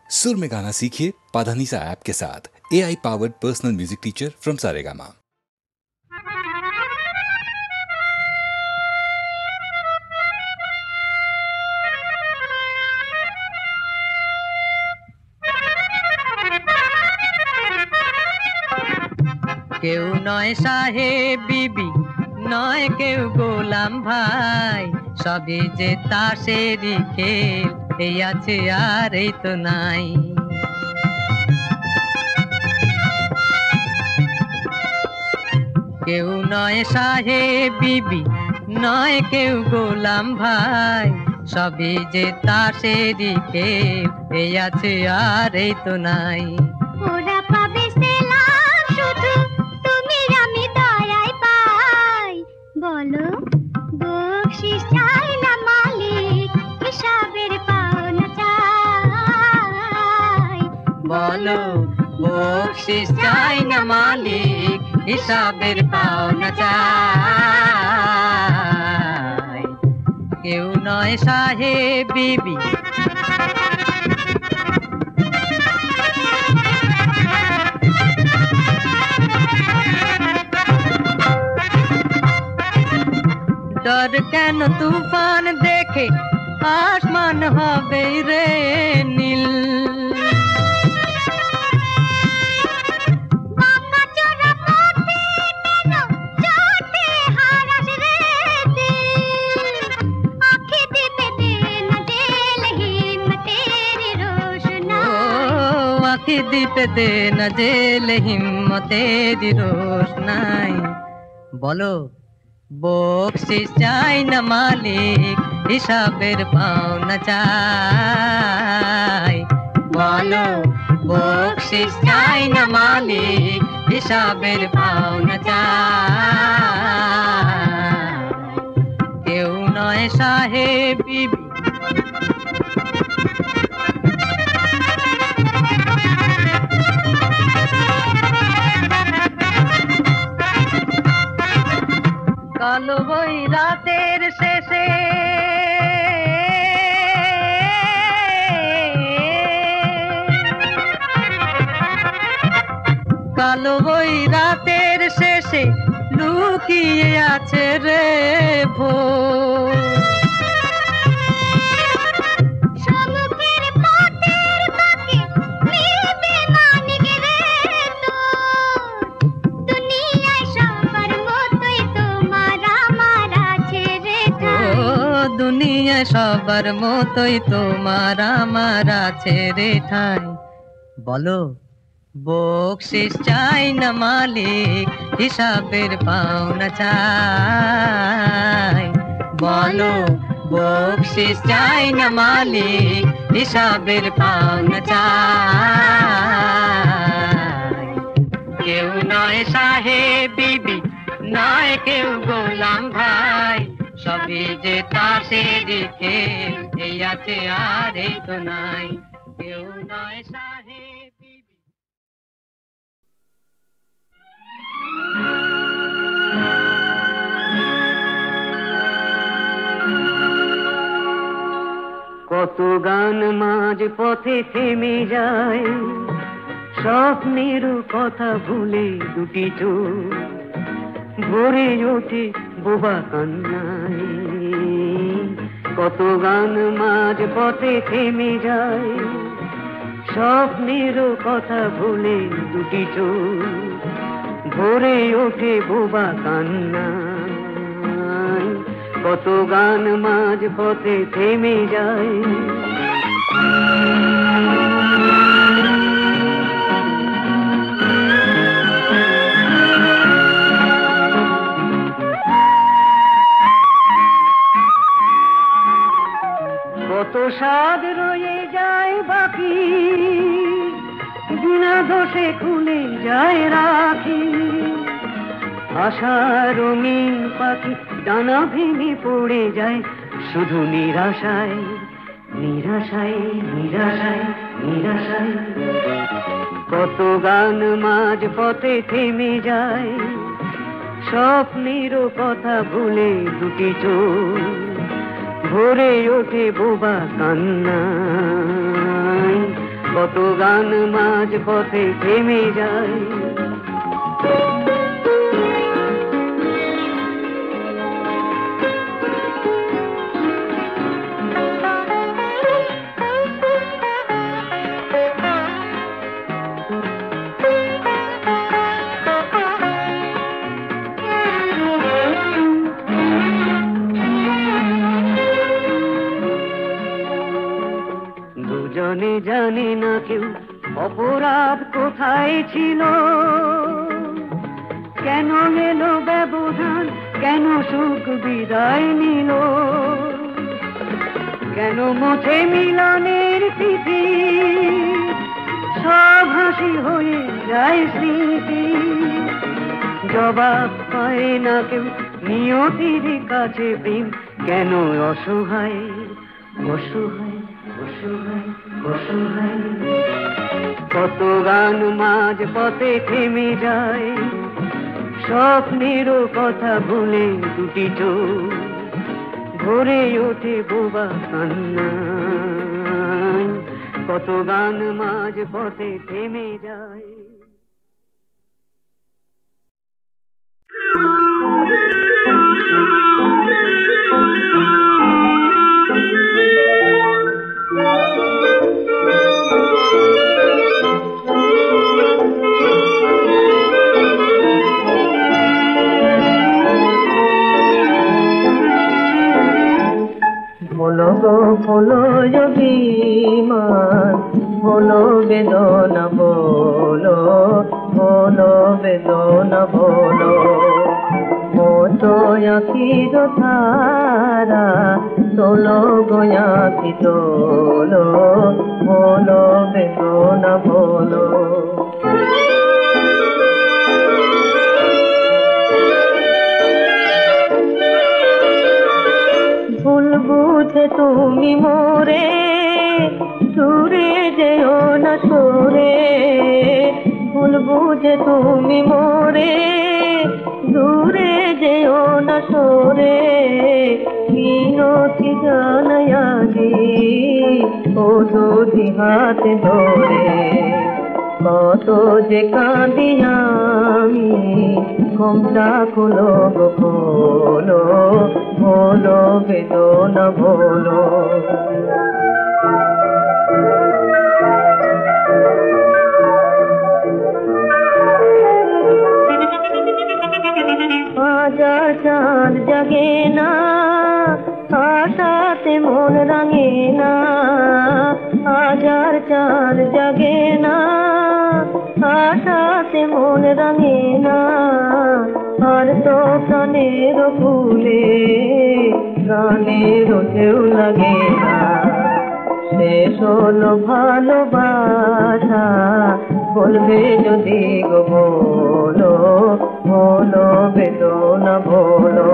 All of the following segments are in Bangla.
सुर में गाना सीखिए पाधानीसा ऐप के साथ। AI powered personal music teacher from Saregama. কেউ নয় সাহেব বিবি, নয় কেউ গোলাম ভাই, সবই যে তাসেরই খেল, এই আছে আর এই তো নাই। কেউ নয় সাহেব বিবি, নয় কেউ গোলাম ভাই, সবই যে তাসেরই খেল, এই আছে আর এই তো নাই। ওরা পাবে সেলাম শুধু, তুমি আমি দয়ায় পাই। বলো বকশিশ চাই না মালিক, হিসাবের পাওনা চাই। বলো বকশিশ চাই না মালিক, হিসাবের পাওনা চাই। কেউ নয় সাহেব বিবি। डर কেন তুফান দেখে, আসমান হবে রে নীল। বাঁকাচোরা পথে কেন চলতে হারাস রে দিল। আঁখে দিতে দে না জেল হিম্মতের রোশনাই। আঁখি দিতে দে না জেল হিম্মতের রোশনাই। বলো বকশিশ চাই না মালিক, হিসাবের পাওনা চাই। বলো বকশিশ চাই না মালিক, হিসাবের পাওনা চাই। কেউ নয় সাহেব বিবি। কালো বই রাতের শেষে, কালো বই রাতের শেষে লুকিয়ে আছে রে ভোর। সমুখের পথের বাঁকে মিলবে মানিক রে তোর। দুনিয়ায় সবার মতোই তোমার আমার আছে রে ঠাই। ও দুনিয়া সবার মতোই তোমার আমার আছে রে ঠাই। বলো বকশিশ চাই না মালিক, হিসাবের পাওনা চাই। বলো বকশিশ চাই না মালিক, হিসাবের পাওনা চাই। কেউ নয় সাহেব বিবি, নয় কেউ গোলাম ভাই, সবই যে তাসেরই খেল, এই আছে আর এই তো নাই। কেউ নয় সাহেব বিবি। কত গান মাঝ পথে থেমে যায়, স্বপ্নের কথা ভুলে দুটি চোখ ভরে ওঠে বোবা কান্নায়। কত গান মাঝ পথে থেমে যায়, স্বপ্নের কথা ভুলে দুটি চোখ ভরে ওঠে বোবা কান্নায়। কত গান মাঝ পথে থেমে যায়। কত স্বাদ রয়ে যায় বাকি, বিনা দোষে খুলে যায় রাখি। আশা রঙিন পাখি ডানা ভেঙে পড়ে যায় শুধু নিরাশায়, নিরাশায় নিরাশায় নিরাশায়। কত গান মাঝ পথে থেমে যায়, স্বপ্নের কথা ভুলে দুটি চোখ ভরে ওঠে বোবা কান্নায়। কত গান মাঝ পথে থেমে যায়। দুজনে জানে না কেউ অপরাধ কোথায় ছিল, কেন এলো ব্যবধান, কেন সুখ বিদায় নিল, কেন মুছে মিলনের তিথি, সব হাসি হয়ে যায় স্মৃতি। জবাব পায় না কেউ নিয়তির কাছে প্রেম কেন অসহায় অসহায় অসহায় অসহায়। কত গান মাঝ পথে থেমে যায়, স্বপ্নেরও কথা ভুলে দুটি চোখ ভরে ওঠে বোবা কান্নায়। কত গান মাঝ পথে থেমে যায়। বলো গো বলো অভিমান, বলো বেদনা বলো, বলো বেদনা বলো। মতো আখির ধারা তোলো গো আখি তোলো, বলো বেদনা বলো। ভুল বুঝে তুমি মোরে দূরে যেও না সরে, ভুল বুঝে তুমি মোরে দূরে যেও না সরে। মিনতি জানাই আজি ও দুটি হাতে ধরে, কত যে কাঁদি আমি ঘুমটা খুলো গো খোলো, বলো বেদনা বলো। হাজার চাঁদ জাগে না, আশাতে মন রাঙে না, হাজার চাঁদ জাগে না, আশাতে মন রাঙে না। আর তো প্রাণের ফুলে প্রাণের ঢেউ লাগে না। শেষ হলো ভালোবাসা বলবে যদি গো বলো, বলো বেদনা বলো।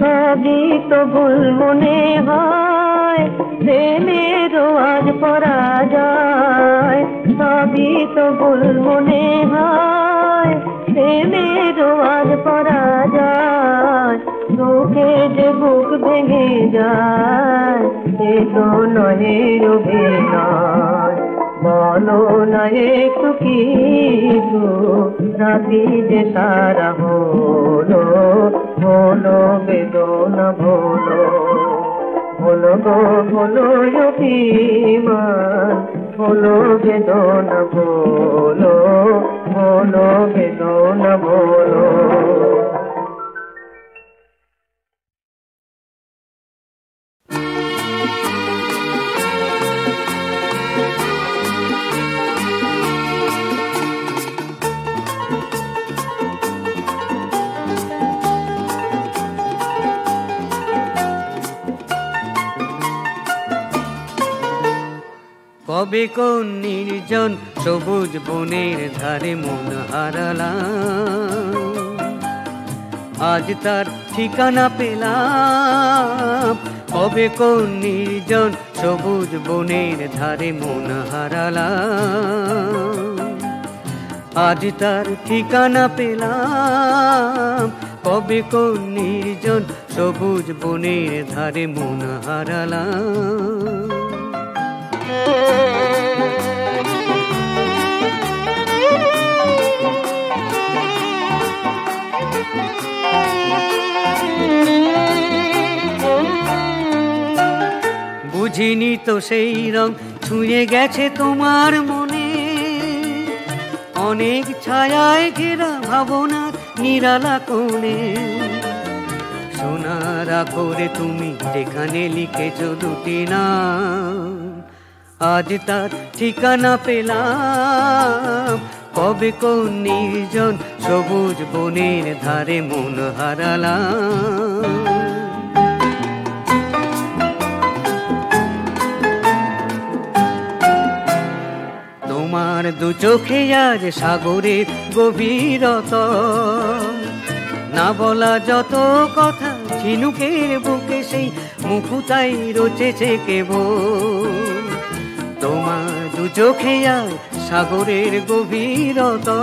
সবই তো ভুল মনে হয়, প্রেমেরও আজ পরাজয়। সবই তো ভুল মনে হয়, প্রেমেরও আজ পরাজয়। দুঃখে যে বুক ভেঙে যায়, সে তো নহের অভিনয়। বলো না একটু কিছু, রাতি যে সারা হলো, বলো বেদনা বলো। বলো গো বলো অভিমান, বলো বেদনা বলো, বলো বেদনা বলো। কবে কোন নির্জন সবুজ বনের ধারে মন হারালাম, আজ তার ঠিকানা পেলাম। কবে কোন নির্জন সবুজ বনের ধারে মন হারালাম, আজ তার ঠিকানা পেলাম। কবে কোন নির্জন সবুজ বনের ধারে মন হারালাম। বুঝিনি তো সেই রং ছুঁয়ে গেছে তোমার মনে, অনেক ছায়ায় ঘেরা ভাবনার নিরালা কোণে। সোনার আখরে তুমি যেখানে লিখেছ দুটি নাম, আজ তার ঠিকানা পেলাম। কবে কোন নির্জন সবুজ বনের ধারে মন হারালাম। তোমার দু চোখে আজ সাগরের গভীরতা, না বলা যত কথা ঝিনুকের বুকে সেই মুখটাই রচেছে কেবল। তোমার দু চোখে আজ সাগরের গভীরতা,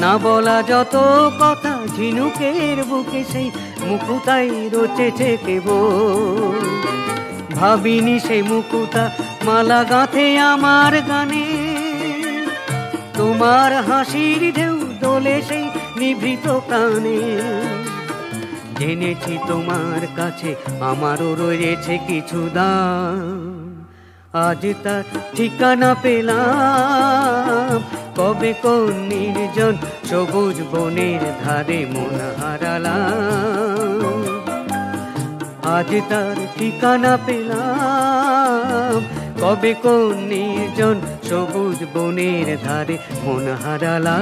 না বলা যত কথা ঝিনুকের বুকে সেই মুখটাই রচেছে কেবল। ভাবিনি সেই মুকুতা মালা গাঁথে আমার গানে, তোমার হাসির ঢেউ দোলে সেই নিভৃত প্রাণে। জেনেছি তোমার কাছে আমারও রয়েছে কিছু দাম, আজ তার ঠিকানা পেলাম। কবে কোন নির্জন সবুজ বনের ধারে মন হারালাম, আজ তার ঠিকানা পেলাম। কবে কোন নির্জন সবুজ বনের ধারে মন হারালাম।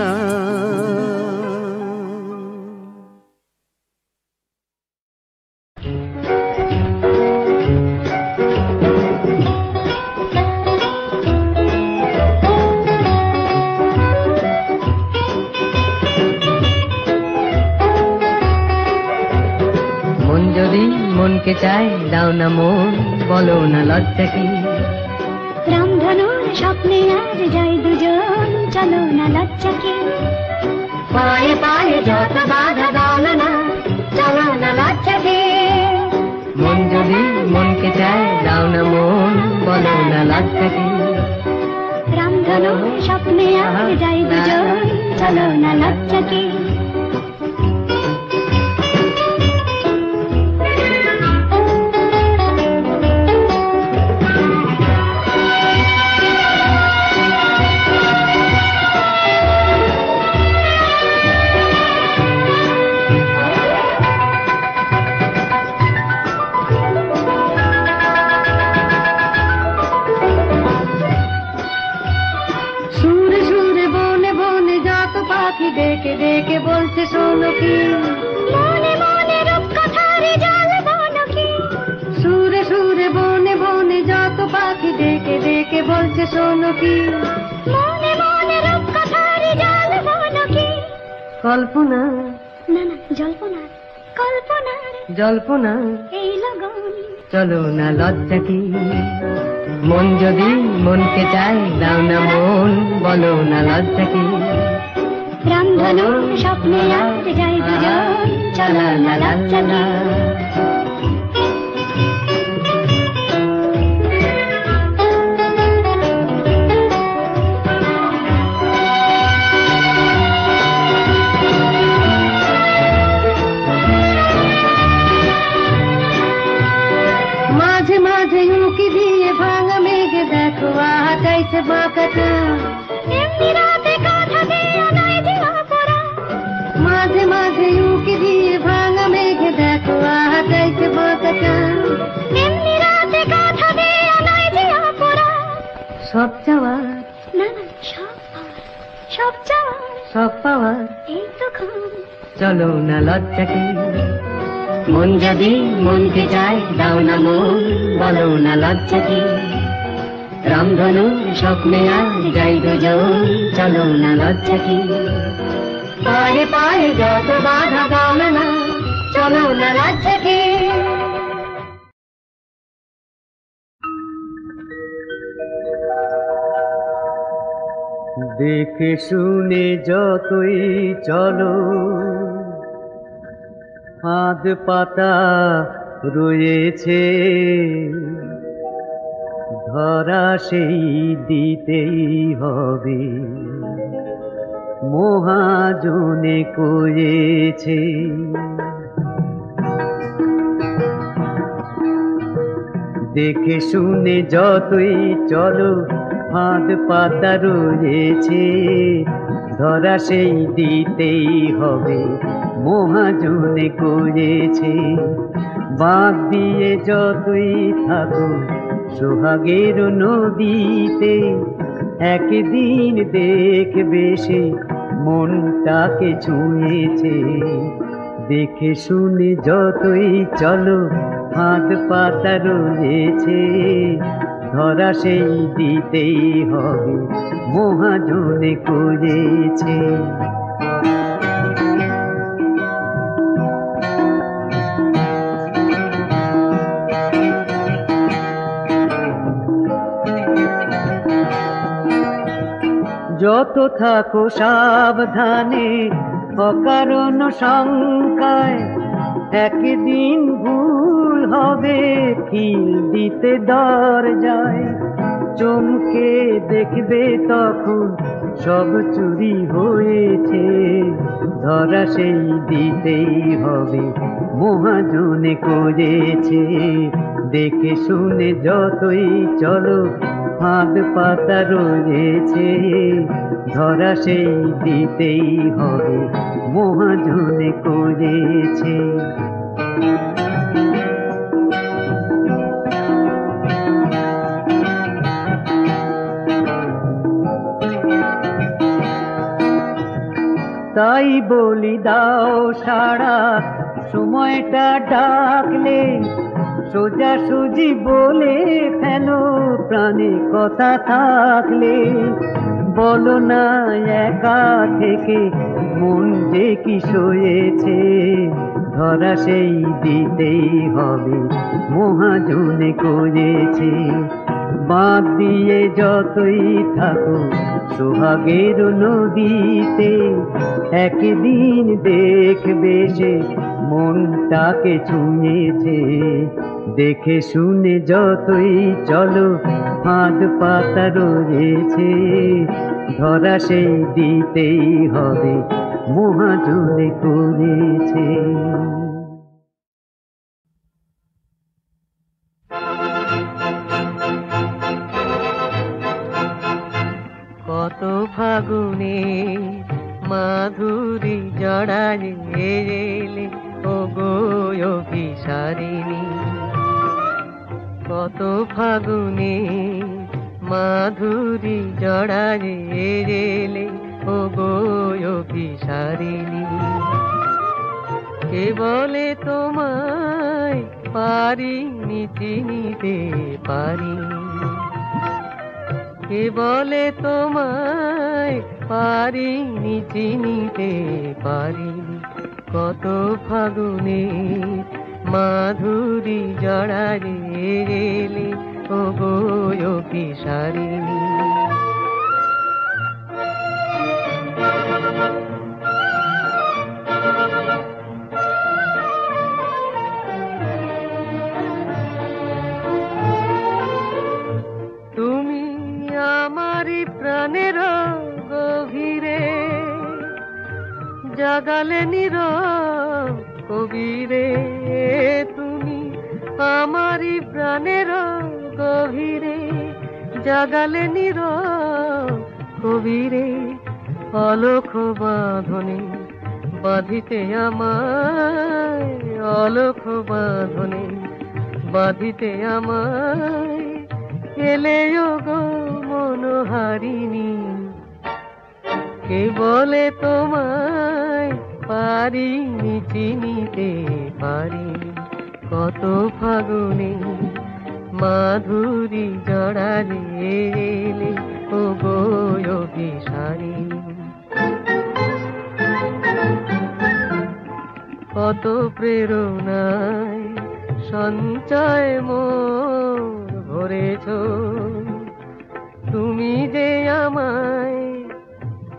মন যদি মনকে চায় দাও না মন, বলো না লজ্জা কি। রামধনুর স্বপ্নে আজ যাই দুজন, চলো না লজ্জা কি। পায়ে পায়ে যত বাধা দাও না, চলো না লজ্জা কি। মন যদি মনকে চায় দাও না মন, বলো না লজ্জা কি। রামধনুর স্বপ্নে আজ যাই দুজন, চলো না লজ্জা কি। ডেকে ডেকে বলছে শোনো কি, মনে মনে রূপকথারে জল বনো কি। সুরে সুরে বনে বনে যত পাখি ডেকে ডেকে বলছে শোনো কি। মনে মনে রূপকথারে জল বনো কি। কল্পনা না না জল্পনা, কল্পনার জল্পনা এই লগন, চলো না লজ্জা কি। মন যদি মনকে চায় দাও না মন, বলো না লজ্জা কি। রামধনুর স্বপ্নে আজ যাই দুজন, চলো না লজ্জা কি। মাঝে মাঝে উঁকি দিয়ে ভাঙা মেঘে দেখো আহা চাইছে বাঁকাটা। এমনি রাতে কথা দিয়ে নাই যে অপরা। মাঝে মাঝে উঁকি দিয়ে ভাঙা মেঘে দেখো আহা চাইছে বাঁকাটা। এমনি রাতে কথা দিয়ে নাই যে অপরা। সব চাওয়ার না না সব পাওয়ার, সব চাওয়ার, সব পাওয়ার এই তো খান। চলো না লজ্জা কি। মন যদি মনকে চায় দাও না মন, বলো না লজ্জা কি। রামধনু স্বপ্নে আজ যাই দুজন, চলো না লজ্জা কি। পায়ে পায়ে যত বাধা দাও না, চলো না লজ্জা কি। দেখে শুনে যতই চলো, ফাঁদ পাতা রয়েছে, ধরা সেই দিতেই হবে, মহাজনে কয়েছে। দেখে শুনে যতই চলো, ফাঁদ পাতা রয়েছে, ধরা সেই দিতেই হবে, মহাজনে করেছে। বাঁধ দিয়ে যতই থাকো সোহাগের নদীতে, একদিন দেখবে সে মনটাকে ছুঁয়েছে। দেখে শুনে যতই চলো, ফাঁদ পাতা রয়েছে, ধরা সেই দিতেই হবে, মহাজনে করেছে। যত থাকো সাবধানে অকারণ শঙ্কায়, একদিন ভুল হবে কিল দিতে দরজায়। চমকে দেখবে তখন সব চুরি হয়েছে, ধরা সেই দিতেই হবে, মহাজনে করেছে। দেখে শুনে যতই চলো, ফাঁদ পাতা রয়েছে, ধরা সেই দিতেই হবে, মহাজনে করেছে। তাই বলি দাও সারা, সময়টা ডাকলে সোজা সুজি বলে ফেলো, প্রাণে কথা থাকলে। বলো না একা থেকে মন যে কি সয়েছে, ধরা সেই দিতেই হবে, মহাজনে করেছে। বাঁধ দিয়ে যতই থাকো সোহাগের নদীতে, একদিন দেখবে সে মনটাকে ছুঁয়েছে। দেখে শুনে যতই চলো, ফাঁদ পাতা রয়েছে, ধরা সেই দিতেই হবে, মহাজনে করেছে। কত ফাগুনে মাধুরী জড়ালে এলে, ও গো অভিসারিণী। কত ফাগুনে মাধুরী জড়ালে এলে, ও গো অভিসারিণী। কে বলে তোমায় পারিনি চিনিতে পারিনি, কে বলে তোমায় পারিনি চিনিতে পারিনি। কত ফাগুনে মাধুরী জড়ালে এলে, ও গো অভিসারিণী। তুমি আমারি প্রাণের গভীরে, জাগালে নীরব কবিরে। তুমি আমারি প্রাণের গভীরে, জাগালে নীরব কবিরে। অলখ বাঁধনে বাঁধিতে আমায়, অলখ বাঁধনে বাঁধিতে আমায়, এলে গো মনোহারিণী। কে বলে তোমায় পারিনি চিনিতে পারিনি। কত ফাগুনে মাধুরী জড়ালে এলে, ও গো অভিসারিণী। কত প্রেরণায় সঞ্চয় মোর ভরেছ, তুমি যে আমায়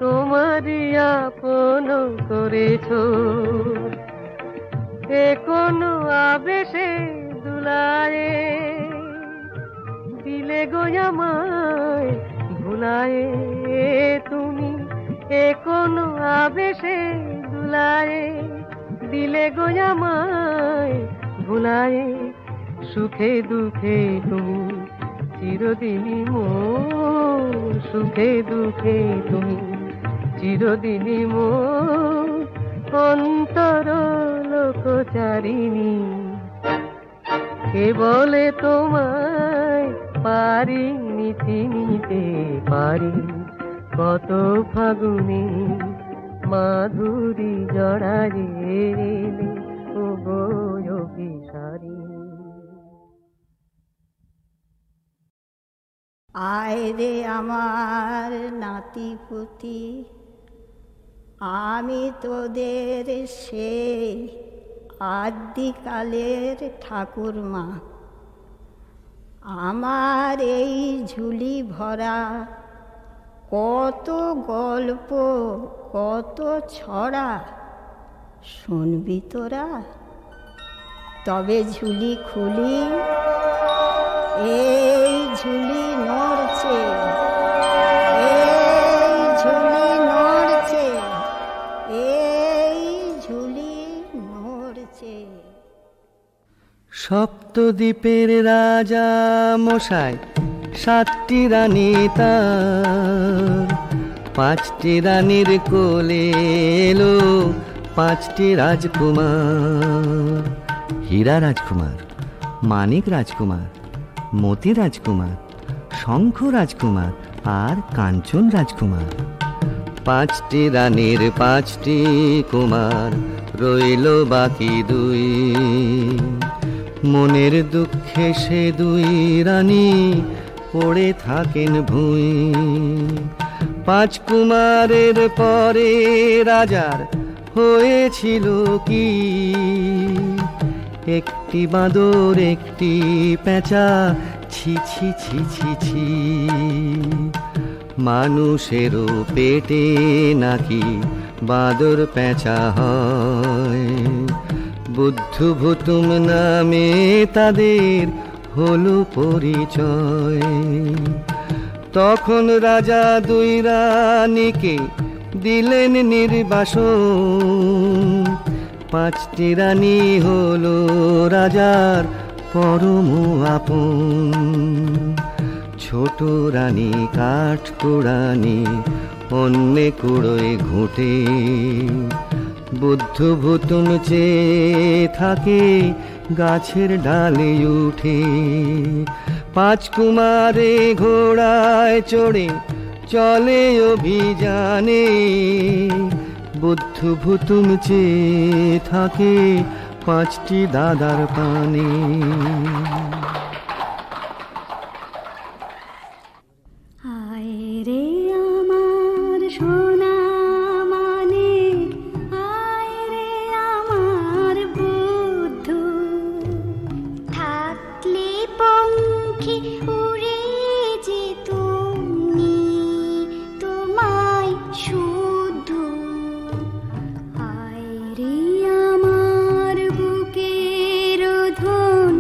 তোমারই আপন করেছ। এ কোনো আবেশে দুলায়ে দিলে গো আমায় ভুলায়ে তুমি, এ কোনো আবেশে দুলায়ে দিলে গো আমায় ভুলায়ে। সুখে দুঃখে তুমি চিরদিনই মোর, সুখে দুঃখে তুমি চিরদিনই মোর অন্তর লোকচারিণী। কে বলে তোমায় পারিনি চিনিতে পারি, কত ফাগুনে মাধুরী জড়ায়ে ও গো অভিসারী। আয় রে আমার নাতি পুতি, আমি তোদের সেই আদিকালের ঠাকুরমা। আমার এই ঝুলি ভরা কত গল্প কত ছড়া, শুনবি তোরা? তবে ঝুলি খুলি, এই ঝুলি নড়ছে, এই ঝুলি নড়ছে, এই ঝুলি নড়ছে। সপ্তদ্বীপের রাজা মশাই, 7টি রানী তার, 5টি রানীর কোলে এলো 5টি রাজকুমার। হীরা রাজকুমার, মানিক রাজকুমার, মতি রাজকুমার, শঙ্খ রাজকুমার আর কাঞ্চন রাজকুমার। 5টি রানীর 5টি কুমার, রইল বাকি 2। মনের দুঃখে সে 2 রানী পড়ে থাকেন ভুঁই। 5 কুমারের পরে রাজার হয়েছিল কি, একটি বাঁদর একটি পেঁচা, ছি ছি ছি ছি ছি। মানুষেরও পেটে নাকি বাঁদর পেঁচা হয়, বুদ্ধু ভুতুম নামে তাদের হলো পরিচয়। তখন রাজা 2 রানীকে দিলেন নির্বাসন, 5টি রানী হলো রাজার পরম আপন। ছোট রানী কাঠ কুড়ানি অন্যে কুড়োয় ঘুঁটে, বুদ্ধ ভুতুম চেয়ে থাকে গাছের ডালে উঠে। 5 কুমারে ঘোড়ায় চড়ে চলে অভিযানে, বুদ্ধ ভুতুম চেয়ে থাকে 5টি দাদার পানে। আয় রে আমার সোনা মানিক, আয় রে আমার বুদ্ধ, থাকলে পঙ্খী উড়ে যেতুমনি তোমায় শুদ্ধ। আয় রে আমার বুকের ধন,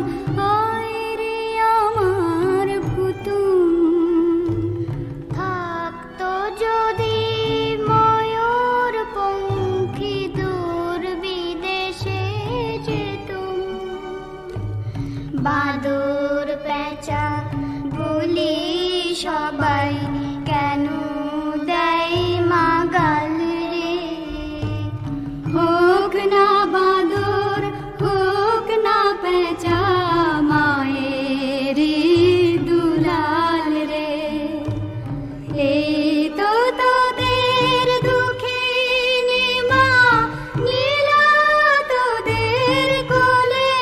আয় রে আমার ভুতুম, থাকতো যদি ময়ূর পঙ্খী দূর বিদেশে যেতুম। বাদর পেঁচা বলি সবাই কেন দেয় মাগাল রে, হোক না বাদর হোক না পেঁচা মায়ের দুলাল রে। এই তো তোদের দুঃখিনী মা নীল তোদের কোলে,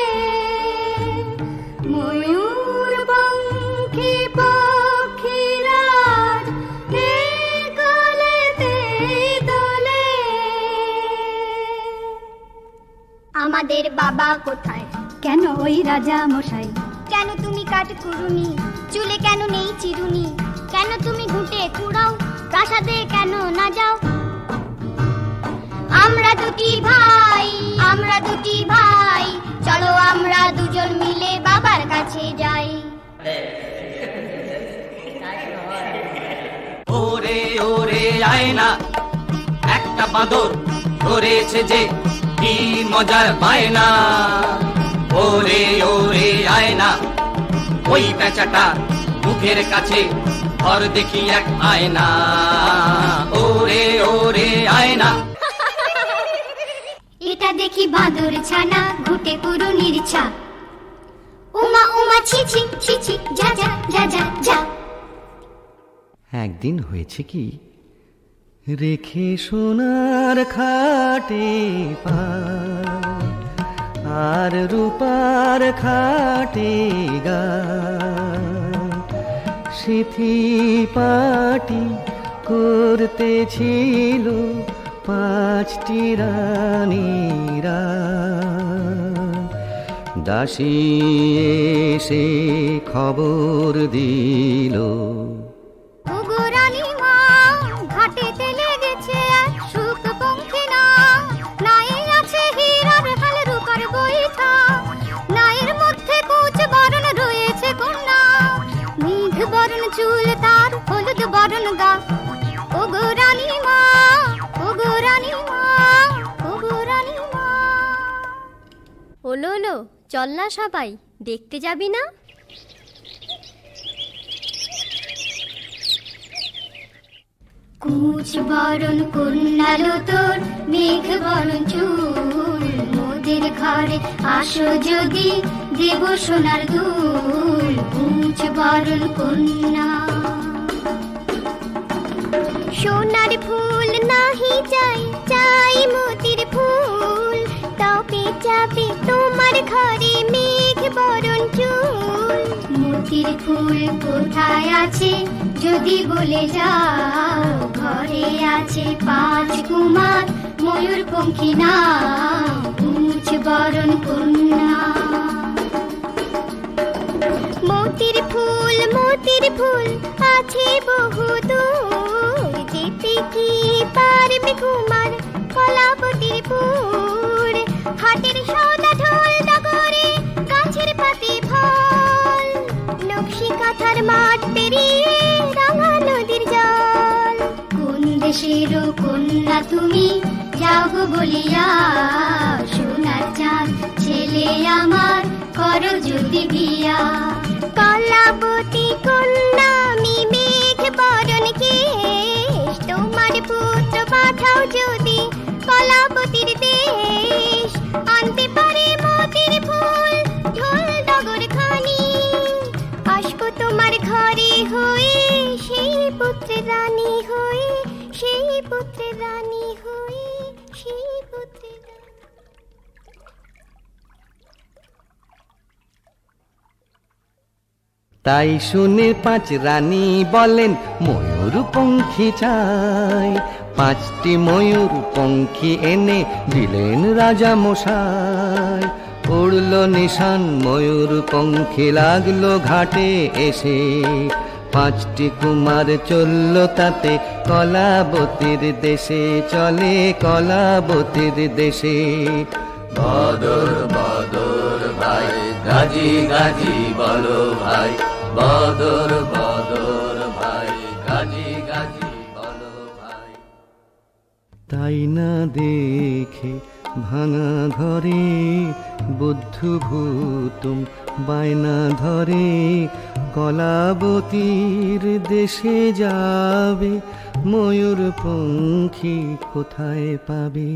ময়ূর পঙ্খী পক্ষীরাজ এই কোলেতে তোলে। আমাদের বাবা কোথায়? কেন ওই রাজা মশাই? কেন তুমি কাঠ কুড়ুনি, চুলে কেন নেই চিরুনি? কেন তুমি ঘুঁটে কুড়াও, প্রাসাদে কেন না যাও? আমরা দুটি ভাই, আমরা দুটি ভাই, বাঁদর ধরেছে যে কি মজার বায়না। ওরে ওরে আয়না, ওই পেঁচাটা মুখের কাছে ধর দেখি এক আয়না। ওরে ওরে আয়না। এটা দেখি বাঁদর ছানা, ঘুটে কুরুনির ছা। উমা উমা ছি ছি ছি ছি, যা যা যা যা যা। একদিন হয়েছে কি, রেখে সোনার খাটে পা আর রূপার খাটে গা, সিথি পাটি করতেছিল পাঁচটি রানীরা। দাসী এসে খবর দিল, ওগো রানীমা, ঘাটেতে লেগেছে এক শুকপঙ্খী না। নায়ে আছে হীরার হাল রূপার বৈঠা, নায়ের মধ্যে কুচ বরণ রয়েছে কন্যা। মেঘ বরণ চুল তার, হলুদ বরণ গা। ওগো রানীমা, ওগো রানীমা, ওগো রানীমা। ওলো ওলো, চল না সবাই, দেখতে যাবি না? কুচ বরণ কন্যালো তোর, মেঘ বরণ চুল। মোদের ঘরে আসো যদি, দেব সোনার দুল। কুচ বরণ কন্যা। সোনার ফুল নাহি চাই, চাই মোতির ফুল। তবে যাবে তোমার ঘরে মেঘ বরণ চুল। মোতির ফুল কোথায় আছে যদি বলে যাও, ঘরে আছে 5 কুমার ময়ূর পঙ্খী না। কুচ বরণ কন্যা। মোতির ফুল আছে বহু দূর। যেতে কি পারবে কুমার কলাবতীর পুর। হাটের সদা ঢোল ডগরে, গাছের পাতে ফল। নকশি কাঁথার মাঠ পেরিয়ে রাঙা নদীর জল। কোন দেশের কন্যা তুমি, যাও গো বলিয়া। সোনার চাঁদ ছেলে আমার, করো যদি বিয়া। কলাবতী কন্যা আমি, মেঘ বরণ কেশ। তোমার পুত্র পাঠাও যদি কলাবতীর দেশ। আনতে পারে মোতির ফুল, ঢোল ডগর খানি। আসবো তোমার ঘরে হয়ে, সেই পুত্রের রানী হয়ে, সেই পুত্রের রানী হয়ে, সেই পুত্রের রানী। তাই শুনে 5 রানী বলেন, ময়ূর পঙ্খী চাই। 5টি ময়ূর পঙ্খী এনে দিলেন রাজা মশাই। উড়ল নিশান ময়ূর পঙ্খী, লাগলো ঘাটে এসে। 5টি কুমার চলল তাতে, কলাবতীর দেশে। চলে কলাবতীর দেশে। বদর বদর ভাই, গাজি গাজি বলো ভাই। বদর বদর ভাই, গাজি গাজি বলো ভাই। তাই না দেখে ভাঙা ঘরে, বুদ্ধু ভূতুম বায়না ধরে। কলাবতীর দেশে যাবে, ময়ূর পঙ্খী কোথায় পাবে?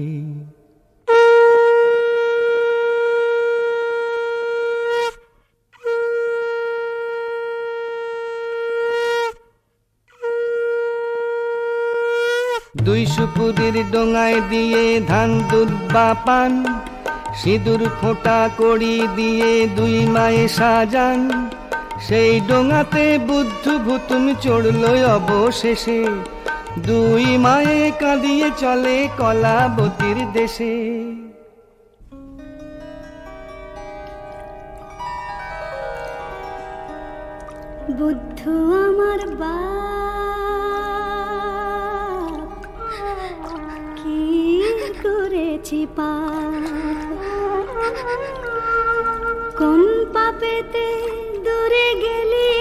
দুই সুপুরের ডোঙায় দিয়ে ধান দুধ বা পান। সিঁদুর ফোঁটা কড়ি দিয়ে 2 মায়ে সাজান। সেই ডোঙাতে বুদ্ধু ভূতুম চড়ল অবশেষে। 2 মায়ে কাঁদিয়ে চলে কলাবতীর দেশে। বুদ্ধ আমার কি করেছি কোন পাপেতে দূরে গেলি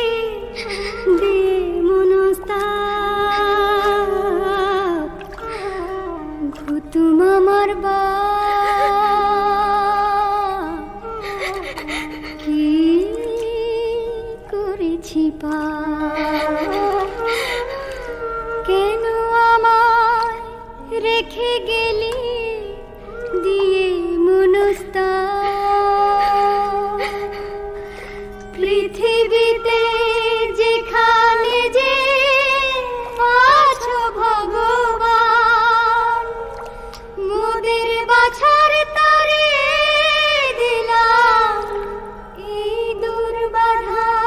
দে মনস্তাপ কেন আমায় রেখে গেলি দিয়ে মনস্তাপ পৃথিবীতে যেখানে যে আছো ভগবান মোদের বাছার তারে দিলাম এই দুর্বাধান।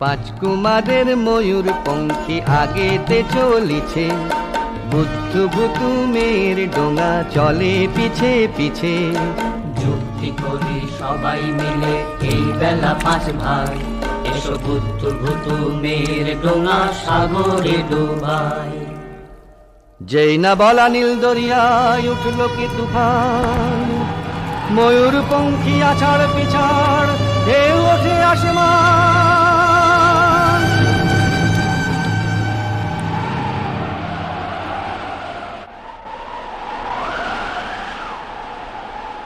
পাঁচ কুমারের ময়ূর পঙ্খী আগেতে চলিছে, বুদ্ধ ভুতুমের ডোঙা চলে পিছে পিছে। যুক্তি করি সবাই মিলে এই বেলা পাঁচ ভাই, এসো বুদ্ধ ভুতুমের ডোঙা সাগরে ডোবাই। যেই না বলা নীল দরিয়ায় উঠল কি তুফান, ময়ূর পঙ্খী আছাড় পিছাড় ঢেউ ওঠে আসমান।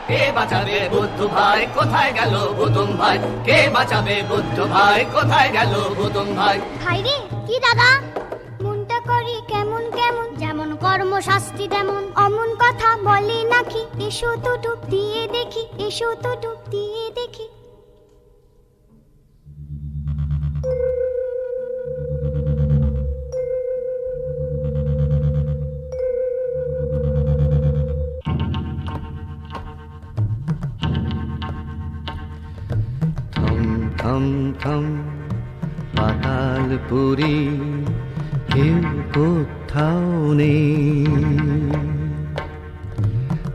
কে বাঁচাবে বুদ্ধ ভাই, কোথায় গেল ভুতুম ভাই? কে বাঁচাবে বুদ্ধ ভাই, কোথায় গেল ভুতুম ভাই? ভাই রে কি দাদা, মনটা করি কেমন কেমন, যেমন কর্মশাস্ত্রী তেমন অমন কথা বলে নাকি। এসো তো ডুব দিয়ে দেখি, এসো তো ডুব দিয়ে দেখি। থম থম পাতালপুরি কেউ কোথাও নেই,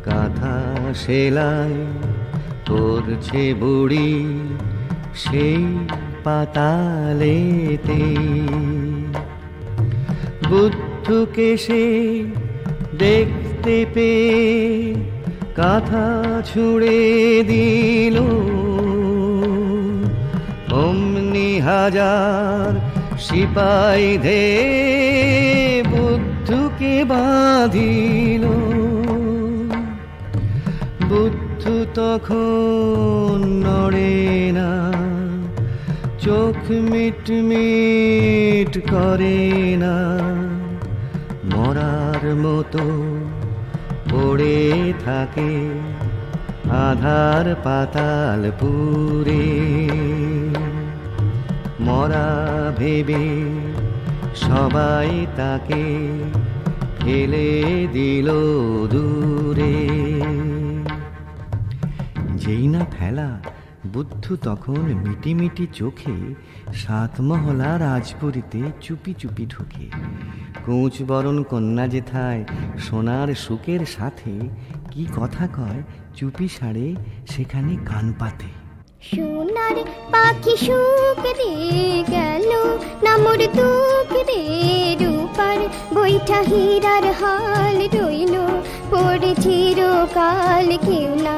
কাঁথা সেলাই করছে বুড়ি সেই পাতালেতে। বুদ্ধকে সে দেখতে পেয়ে কাঁথা ছুঁড়ে দিল, অমনি হাজার সিপাই ধে বুদ্ধকে বাঁধিল। বুদ্ধ তখন নড়ে না, চোখ মিট মিট করে না, মরার মতো পড়ে থাকে আধার পাতালপুরে। মরা ভেবে সবাই তাকে ফেলে দিল দূরে। যেই না ফেলা, বুদ্ধ তখন মিটিমিটি চোখে সাতমহলা রাজপুরীতে চুপি চুপি ঢুকে। কোঁচ বরণ কন্যা যেথায় সোনার সুখের সাথে কি কথা কয় চুপি সারে সেখানে কান পাতে। সোনার পাখি সুখ রে গেল না মোর দুঃখ রে, রূপার বৈঠা হীরার হাল রইল পড়ে চিরকাল। কেউ না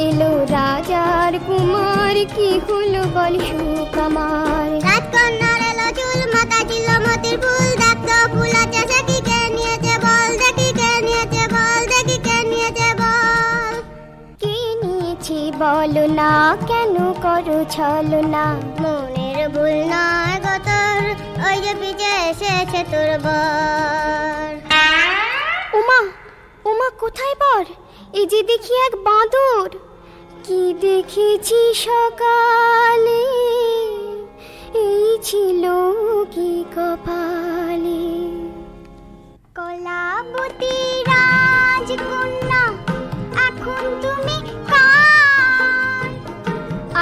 এলো রাজার কুমার, কি হলো বল সুখ আমার। রাজকন্যার এলো চুল মাথা ছিল মতির ফুল, দেখতো ফুল আছে সে কি কে নিয়েছে বল, দেখি কে নিয়েছে বল, দেখি কে নিয়েছে বল। কে নিয়েছে বলো না, কেন করো ছলো না, মনের ভুল নয় গো তোর, ওই যে পিছে এসেছে তোর বর। উমা উমা কোথায় বর? এই যে দেখি এক বাঁদর। কি দেখেছি সকালে, এই ছিল কি কপালে। কলাবতী রাজকন্যা এখন তুমি কার?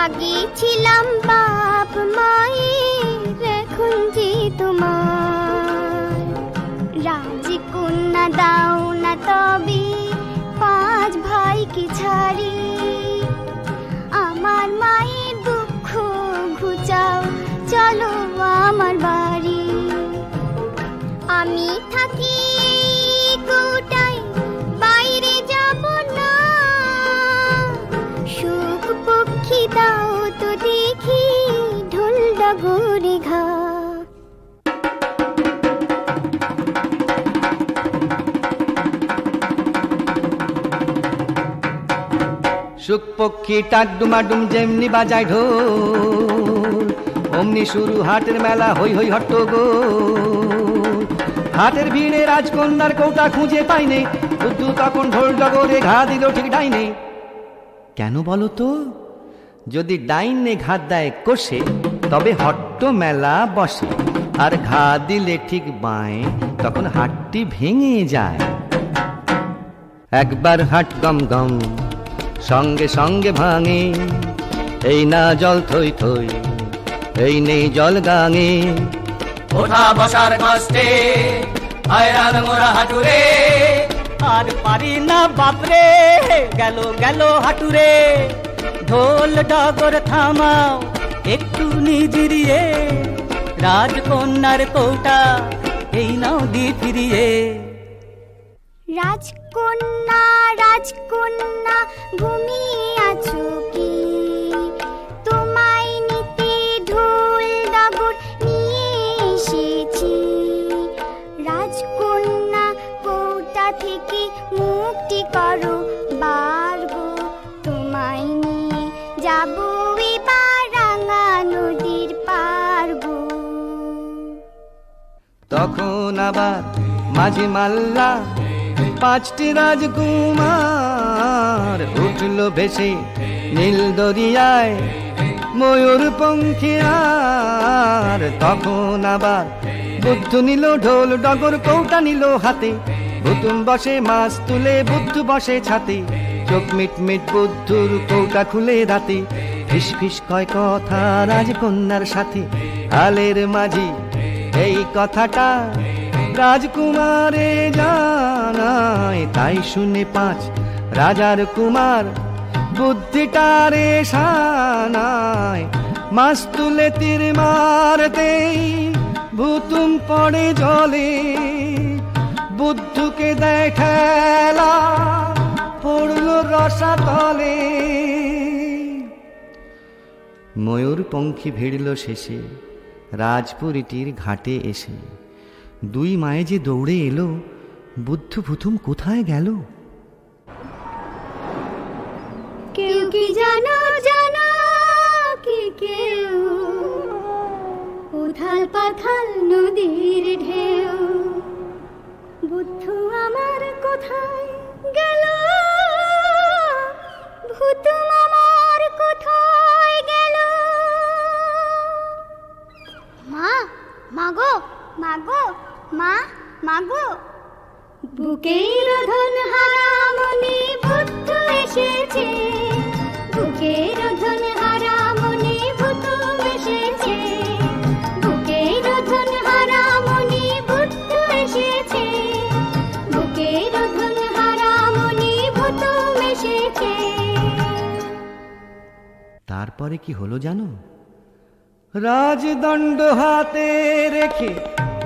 আগে ছিলাম বাপ মায়ের, এখন যে তোমার। রাজকন্যা দাও না তবে পাঁচ ভাইকে ছাড়ি, আমার মায়ের দুঃখ ঘুচাও চলো আমার বাড়ি। আমি থাকি কোটায় বাইরে যাব না, সুখ পক্ষী দাও তো দেখি ঢোল ডগরে ঘা। শুকপক্ষী টাকডুমাডুম যেমনি বাজায় ঢোল, অমনি শুরু হাটের মেলা, হই হই হট্টগোল। হাটের ভিড়ে রাজকন্যার কৌটা খুঁজে পাইনে, বুদ্ধু তখন ঢোল ডগরে ঘা দিল ঠিক ডাইনে। কেন বলো তো? যদি ডাইনে ঘা দেয় কষে, তবে হট্ট মেলা বসে, আর ঘা দিলে ঠিক বাঁয়ে, তখন হাটটি ভেঙে যায়। একবার হাট গম গম, সঙ্গে সঙ্গে ভাঙে, এই না জল থই থই, এই নেই জল গাঙে। ওঠা বসার কষ্টে হায়রান মোরা হাঁটুরে, আর পারি না বাপরে, গেল গেল হাঁটুরে। ঢোল ডগর থামাও একটু নিজিরিয়ে, রাজকন্যার কৌটা এই নাও দি ফিরিয়ে। রাজকন্যা রাজকন্যা ঘুমিয়ে আছো কি? তোমায় নিতে ঢোল ডগর নিয়ে এসেছি। রাজকন্যা কৌটা থেকে মুক্তি করো বার গো, তোমায় নিয়ে যাবো এবার রাঙা নদীর পার গো। তখন আবার মাঝি মাল্লা পাঁচটি রাজকুমার উঠল ভেসে নীল দরিয়ায় ময়ূর পঙ্খী। আর তখন আবার বুদ্ধ নিল ঢোল ডগর কৌটা নিল হাতে, ভুতুম বসে মাছ তুলে বুদ্ধ বসে ছাতে। চোখ মিট মিট বুদ্ধুর কৌটা খুলে রাতে, ফিস ফিস কয় কথা রাজকন্যার সাথে। হালের মাঝি এই কথাটা রাজকুমারে জানায়, তাই শুনে পাঁচ রাজার কুমার বুদ্ধিটারে সানায়। মাছ তুলে তীর মারতেই ভুতুম পড়ে জলে, বুদ্ধুকে দেয় ঠেলা পড়ল রসাতলে। ময়ূর পঙ্খী ভিড়ল শেষে রাজপুরীটির ঘাটে এসে। দুই মায়ে যে দৌড়ে এলো, বুদ্ধ ভুতুম কোথায় গেল? কেউ কি জানো জানো কি কেউ, উথাল পাথাল নদীর ঢেউ। বুদ্ধ আমার কোথায় গেল, ভুতুম আমার কোথায় গেল? মা মাগো মাগো মা মাগো, বুকের ধন হারা মনে বুদ্ধ এসেছে। বুকের ধন হারা মনে ভুতুম এসেছে। বুকের ধন হারা মনে বুদ্ধ এসেছে। বুকের ধন হারা মনে ভুতুম এসেছে। তারপরে কি হলো জানো? রাজদণ্ড হাতে রেখে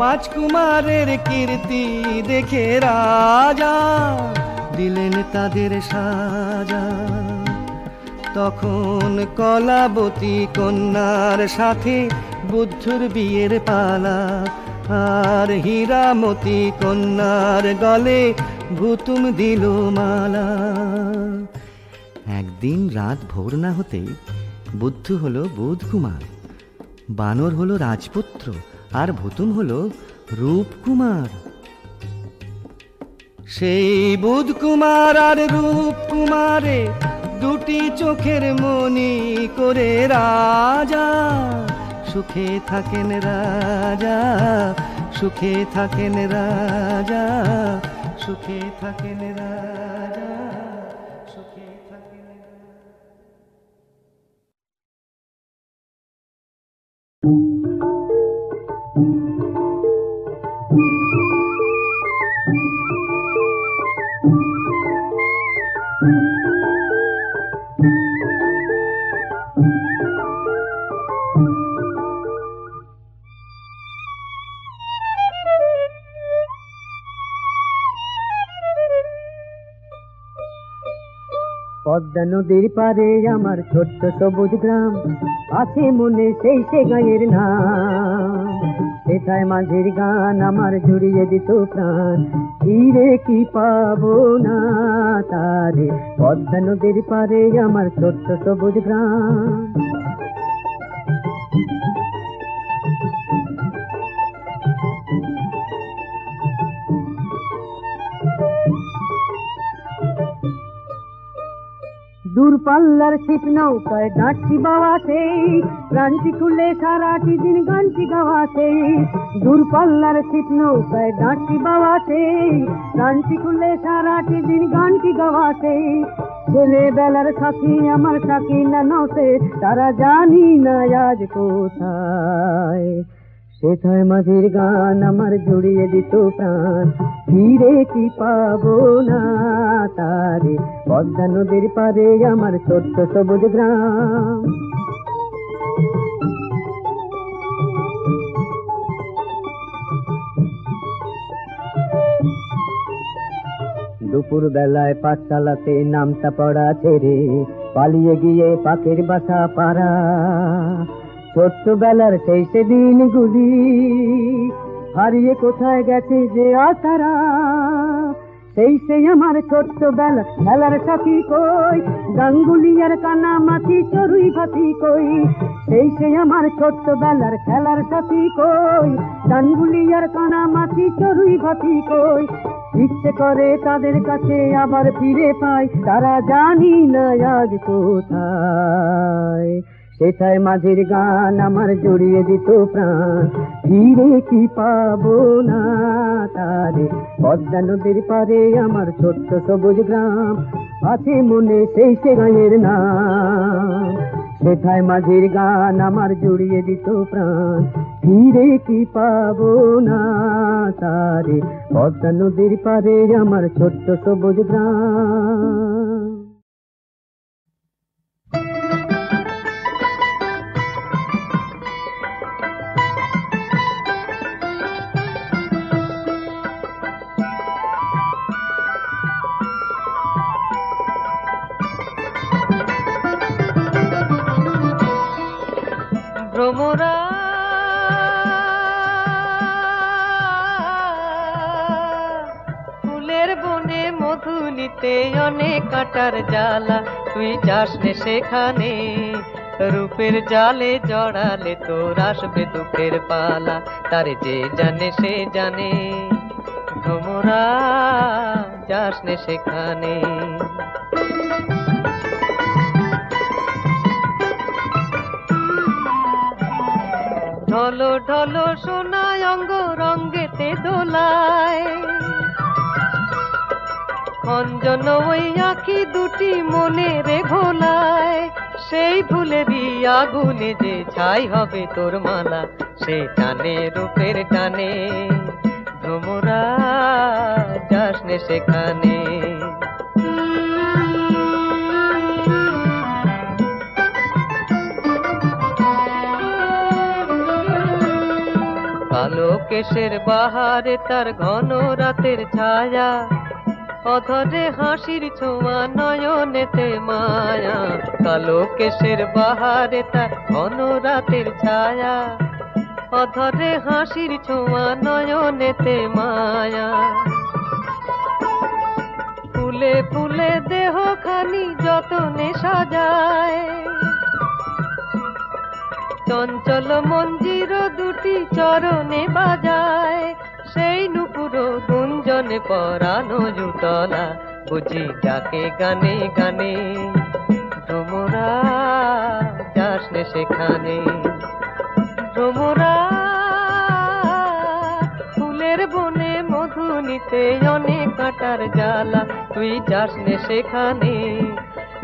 পাঁচ কুমারের কীর্তি দেখে রাজা দিলেন তাদের সাজা। তখন কলাবতী কন্যার সাথে বুদ্ধর বিয়ের পালা, আর হীরামতি কন্যার গলে ভুতুম দিল মালা। একদিন রাত ভোর না হতেই বুদ্ধ হলো বুধ কুমার, বানর হলো রাজপুত্র, আর ভুতুম হলো রূপকুমার। সেই বুধ কুমার আর রূপ কুমারে দুটি চোখের মনি করে রাজা সুখে থাকেন রাজা, সুখে থাকেন রাজা, সুখে থাকেন রাজা, সুখে থাকেন রাজা। পদ্মা নদীর পারে আমার ছোট্ট সবুজ গ্রাম, আছে মনে সেই সে গায়ের নাম। সেথায় মাঝির গান আমার জুড়িয়ে দিত প্রাণ, ফিরে কি পাবো না তারে, পদ্মা নদীর পারে আমার ছোট্ট সবুজ গ্রাম। দূরপাল্লার ছিপ নৌকায় ডাঁটছি বাবা সেই, প্রাণটি খুলে সারাটি দিন গানটি গাওয়া সেই। দূরপাল্লার ছিপ নৌকায় ডাঁটছি বাবা সেই, প্রাণটি খুলে সারাটি দিন গানটি গাওয়া সেই। ছেলেবেলার সাথী আমার সাথী না নসে, তারা জানি না আজ কোথায়। সেথায় মাঝির গান আমার জুড়িয়ে দিত প্রাণ, ফিরে কি পাবো না তারে, পদ্মা নদীর পারে আমার ছোট্ট সবুজ গ্রাম। দুপুর বেলায় পাঠশালাতে নামটা পড়া ছেড়ে পালিয়ে গিয়ে পাখির বাসা পাড়া। ছোট্টবেলার সেই সেদিনগুলি হারিয়ে কোথায় গেছে যে আশারা। সেই আমার ছোট্টবেলা খেলার সাথী কই, গাঙ্গুলি আর কানামাছি চড়ুই ভাতি কই। সেই আমার ছোট্টবেলার খেলার সাথী কই, গাঙ্গুলি আর কানামাছি চড়ুই ভাতি কই। ইচ্ছে করে তাদের কাছে আবার ফিরে পাই, তারা জানি না আজ কোথায়। সেথায় মাঝির গান আমার জড়িয়ে দিত প্রাণ, ফিরে কি পাবো না তারে, পদ্মা নদীর পারে আমার ছোট্ট সবুজ গ্রাম। আছে মনে সেই সে গায়ের নাম, সেথায় মাঝির গান আমার জড়িয়ে দিত প্রাণ, ফিরে কি পাবো না তারে, পদ্মা নদীর পারে আমার ছোট্ট সবুজ গ্রাম। ভ্রমরা ফুলের বনে মধু নিতে অনেক কাটার জ্বালা, তুই যাস নে সেখানে, রূপের জালে জড়ালে তোর আসবে দুঃখের পালা, তারে যে জানে সে জানে। ভ্রমরা যাস নে সেখানে। ঢলো ঢলো সোনায় অঙ্গ রঙ্গেতে দোলায়, অঞ্জন ওই আঁখি দুটি মনে রে ভোলায়। সেই ফুলেরই আগুনে যে ছাই হবে তোর মালা, সেই টানে রূপের টানে। ভ্রমরা যাস নে সেখানে। কালো কেশের বাহারে তার ঘন রাতের ছায়া, অধরে হাসির ছোঁয়া নয়নেতে মায়া। কালো কেশের বাহারে তার ঘন রাতের ছায়া, অধরে হাসির ছোঁয়া নয়নেতে মায়া। ফুলে ফুলে দেহ খানি যতনে সাজায়, চঞ্চল মঞ্জির দুটি চরণে বাজায়। সেই নুপুর গুঞ্জনে পরানো জুতলা, বুঝি ডাকে গানে গানে। ভ্রমরা যাস নে সেখানে। ভ্রমরা ফুলের বনে মধু নিতে অনেক কাটার জ্বালা, তুই যাস নে সেখানে,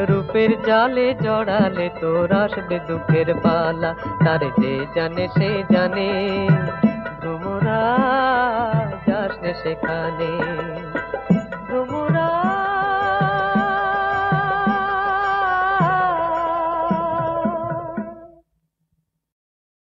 রূপের জালে জড়ালে তোর আসবে দুঃখের পালা, তারে যে জানে সে জানে। ভ্রমরা যাস নে সেখানে।